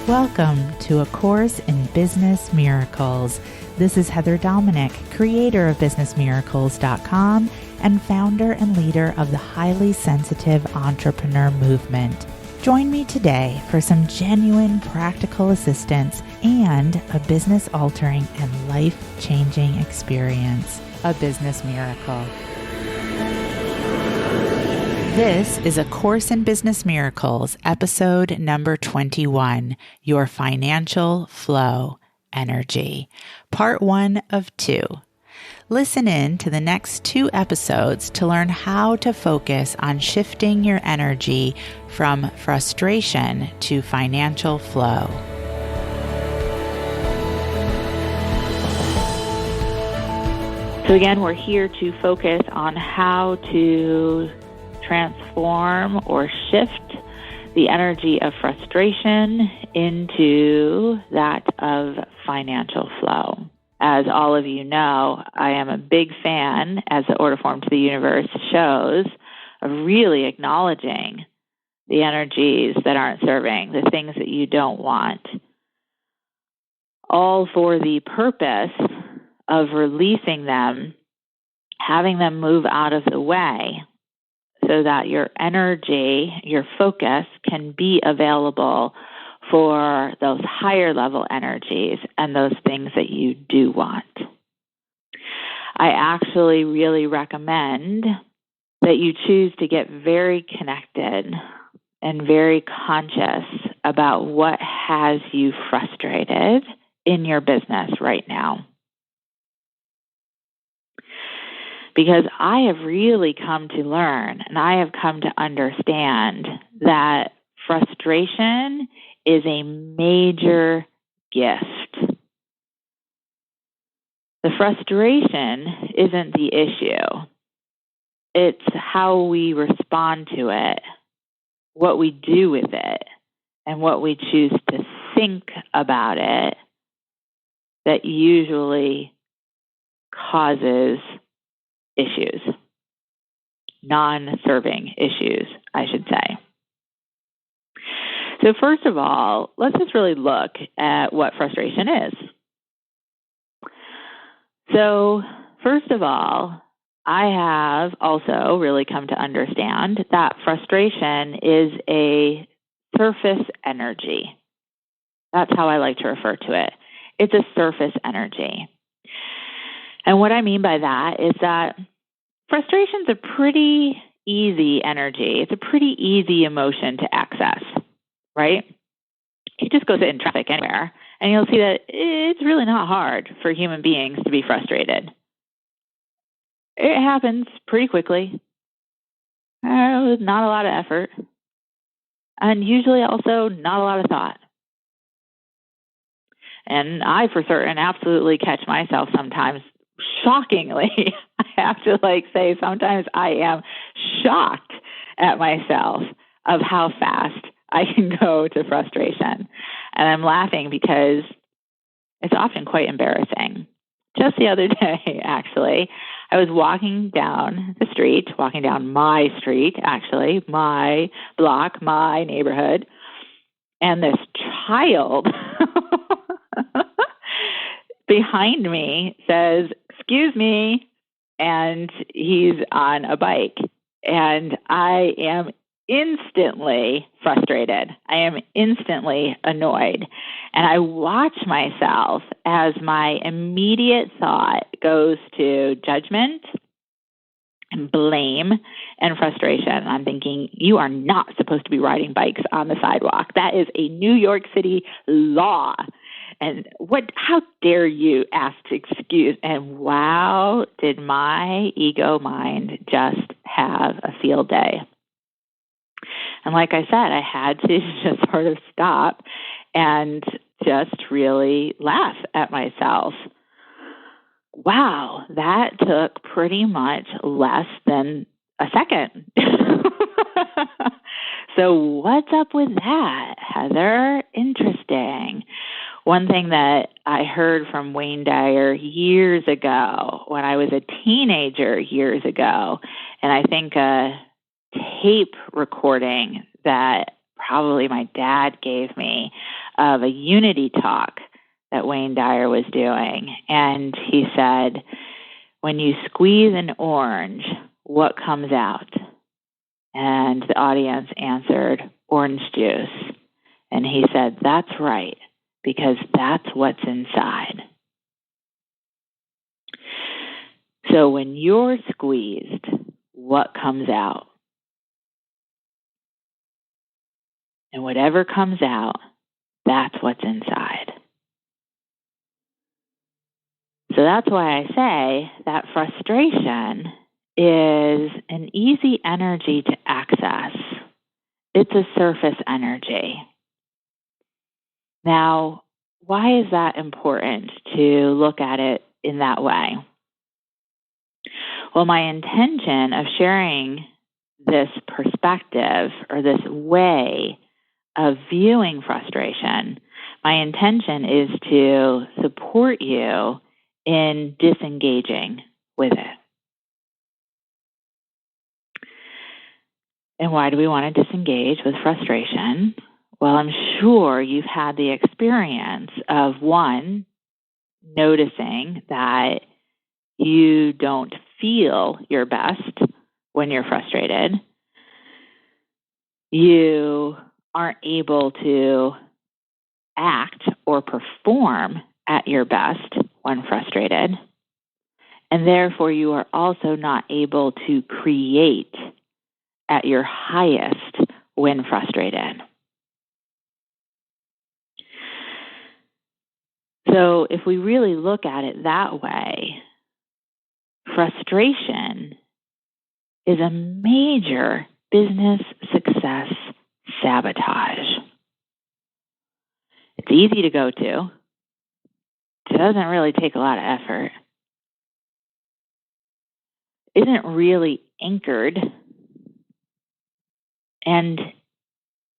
Welcome to A Course in Business Miracles. This is Heather Dominick, creator of BusinessMiracles.com and founder and leader of the highly sensitive entrepreneur movement. Join me today for some genuine practical assistance and a business-altering and life-changing experience, a business miracle. This is A Course in Business Miracles, episode number 21, Your Financial Flow Energy, part 1 of 2. Listen in to the next 2 episodes to learn how to focus on shifting your energy from frustration to financial flow. So again, we're here to focus on how to transform or shift the energy of frustration into that of financial flow. As all of you know, I am a big fan, as the order form to the universe shows, of really acknowledging the energies that aren't serving, the things that you don't want, all for the purpose of releasing them, having them move out of the way, so that your energy, your focus can be available for those higher level energies and those things that you do want. I actually really recommend that you choose to get very connected and very conscious about what has you frustrated in your business right now. Because I have really come to learn and I have come to understand that frustration is a major gift. The frustration isn't the issue. It's how we respond to it, what we do with it, and what we choose to think about it that usually causes issues, non-serving issues, I should say. So first of all, let's just really look at what frustration is. So first of all, I have also really come to understand that frustration is a surface energy. That's how I like to refer to it. It's a surface energy. And what I mean by that is that frustration is a pretty easy energy. It's a pretty easy emotion to access, right? You just go sit in traffic anywhere, and you'll see that it's really not hard for human beings to be frustrated. It happens pretty quickly, with not a lot of effort, and usually also not a lot of thought. And I, for certain, absolutely catch myself sometimes. Shockingly, I have to say sometimes I am shocked at myself of how fast I can go to frustration. And I'm laughing because it's often quite embarrassing. Just the other day, actually, I was walking down my street, actually, my block, my neighborhood, and this child behind me says, "Excuse me," and he's on a bike. And I am instantly frustrated. I am instantly annoyed. And I watch myself as my immediate thought goes to judgment and blame and frustration. I'm thinking, you are not supposed to be riding bikes on the sidewalk. That is a New York City law. And how dare you ask to excuse? And wow, did my ego mind just have a field day. And like I said, I had to just sort of stop and just really laugh at myself. Wow, that took pretty much less than a second. So what's up with that, Heather? Interesting. One thing that I heard from Wayne Dyer years ago, when I was a teenager years ago, and I think a tape recording that probably my dad gave me of a unity talk that Wayne Dyer was doing. And he said, when you squeeze an orange, what comes out? And the audience answered, orange juice. And he said, that's right, because that's what's inside. So when you're squeezed, what comes out? And whatever comes out, that's what's inside. So that's why I say that frustration is an easy energy to access. It's a surface energy. Now, why is that important to look at it in that way? Well, my intention of sharing this perspective or this way of viewing frustration, my intention is to support you in disengaging with it. And why do we want to disengage with frustration? Well, I'm sure you've had the experience of one, noticing that you don't feel your best when you're frustrated. You aren't able to act or perform at your best when frustrated. And therefore, you are also not able to create at your highest when frustrated. So if we really look at it that way, frustration is a major business success sabotage. It's easy to go to. It doesn't really take a lot of effort. Isn't really anchored and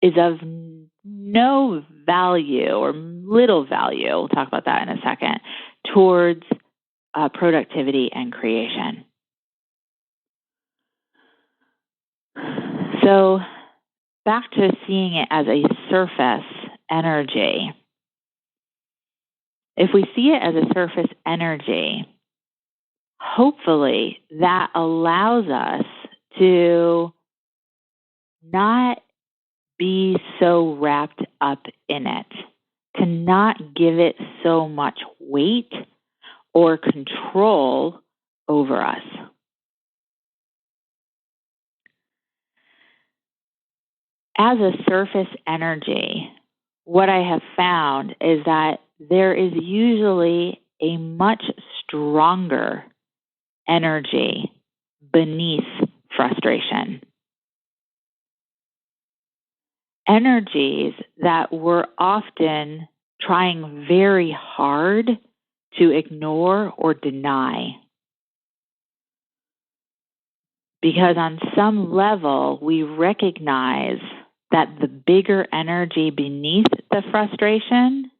is of no value or little value, we'll talk about that in a second, towards productivity and creation. So back to seeing it as a surface energy. If we see it as a surface energy, hopefully that allows us to not be so wrapped up in it, to not give it so much weight or control over us. As a surface energy, what I have found is that there is usually a much stronger energy beneath frustration. Energies that we're often trying very hard to ignore or deny. Because on some level, we recognize that the bigger energy beneath the frustration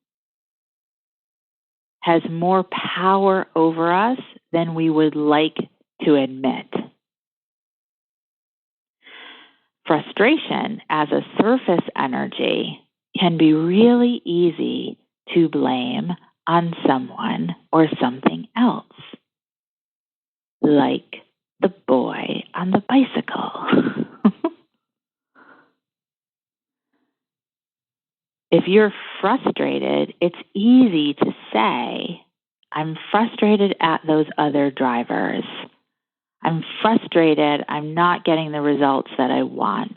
has more power over us than we would like to admit. Frustration as a surface energy can be really easy to blame on someone or something else, like the boy on the bicycle. If you're frustrated, it's easy to say, I'm frustrated at those other drivers. I'm frustrated. I'm not getting the results that I want.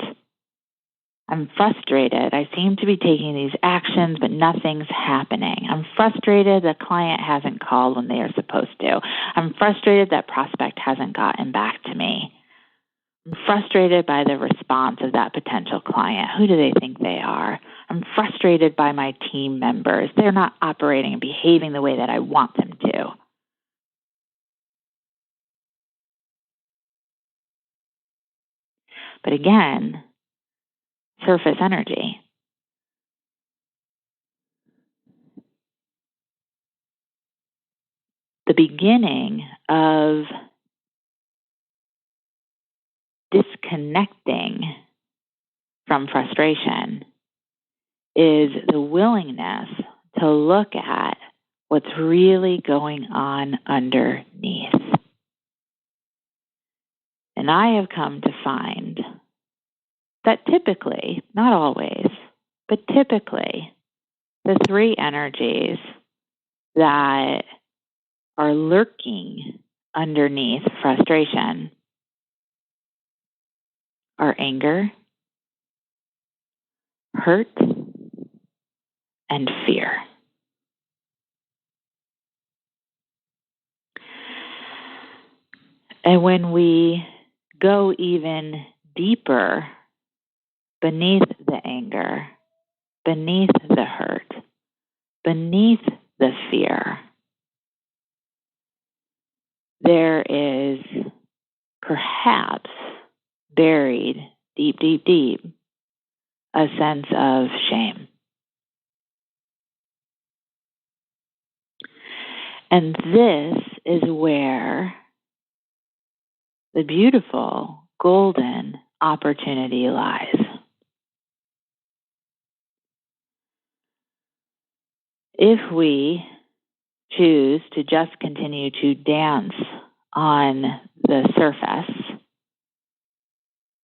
I'm frustrated. I seem to be taking these actions, but nothing's happening. I'm frustrated the client hasn't called when they are supposed to. I'm frustrated that prospect hasn't gotten back to me. I'm frustrated by the response of that potential client. Who do they think they are? I'm frustrated by my team members. They're not operating and behaving the way that I want them to. But again, surface energy. The beginning of disconnecting from frustration is the willingness to look at what's really going on underneath. And I have come to find that typically, not always, but typically, the three energies that are lurking underneath frustration are anger, hurt, and fear. And when we go even deeper beneath the anger, beneath the hurt, beneath the fear, there is perhaps buried deep, deep, deep a sense of shame. And this is where the beautiful golden opportunity lies. If we choose to just continue to dance on the surface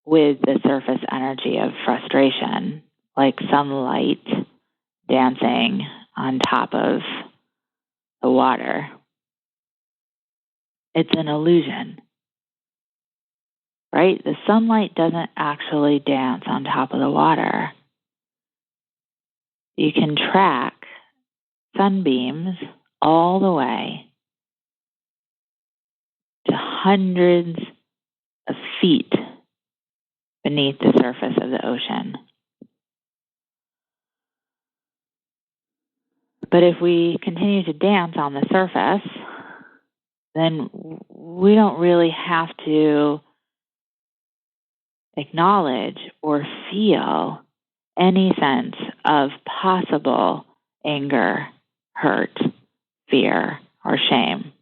with the surface energy of frustration, like sunlight dancing on top of the water, it's an illusion, right? The sunlight doesn't actually dance on top of the water. You can track sunbeams all the way to hundreds of feet beneath the surface of the ocean. But if we continue to dance on the surface, then we don't really have to acknowledge or feel any sense of possible anger, hurt, fear, or shame.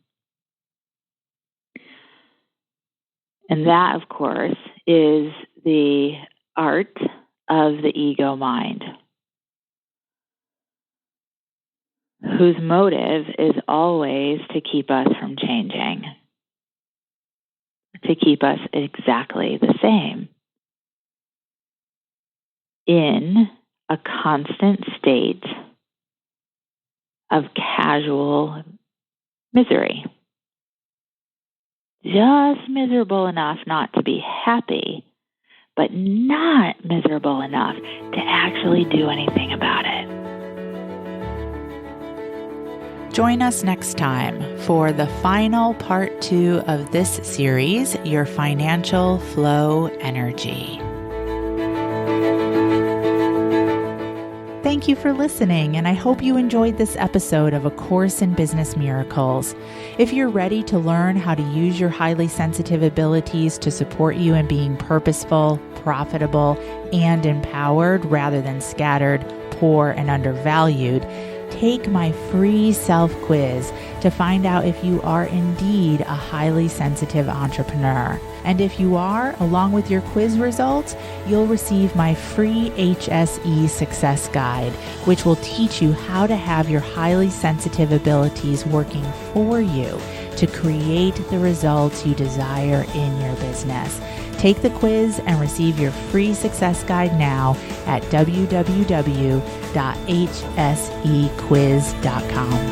And that, of course, is the art of the ego mind, whose motive is always to keep us from changing, to keep us exactly the same, in a constant state of casual misery. Just miserable enough not to be happy, but not miserable enough to actually do anything about it. Join us next time for the final part 2 of this series, Your Financial Flow Energy. Thank you for listening, and I hope you enjoyed this episode of A Course in Business Miracles. If you're ready to learn how to use your highly sensitive abilities to support you in being purposeful, profitable, and empowered rather than scattered, poor, and undervalued, take my free self-quiz to find out if you are indeed a highly sensitive entrepreneur. And if you are, along with your quiz results, you'll receive my free HSE Success Guide, which will teach you how to have your highly sensitive abilities working for you to create the results you desire in your business. Take the quiz and receive your free success guide now at www.hsequiz.com.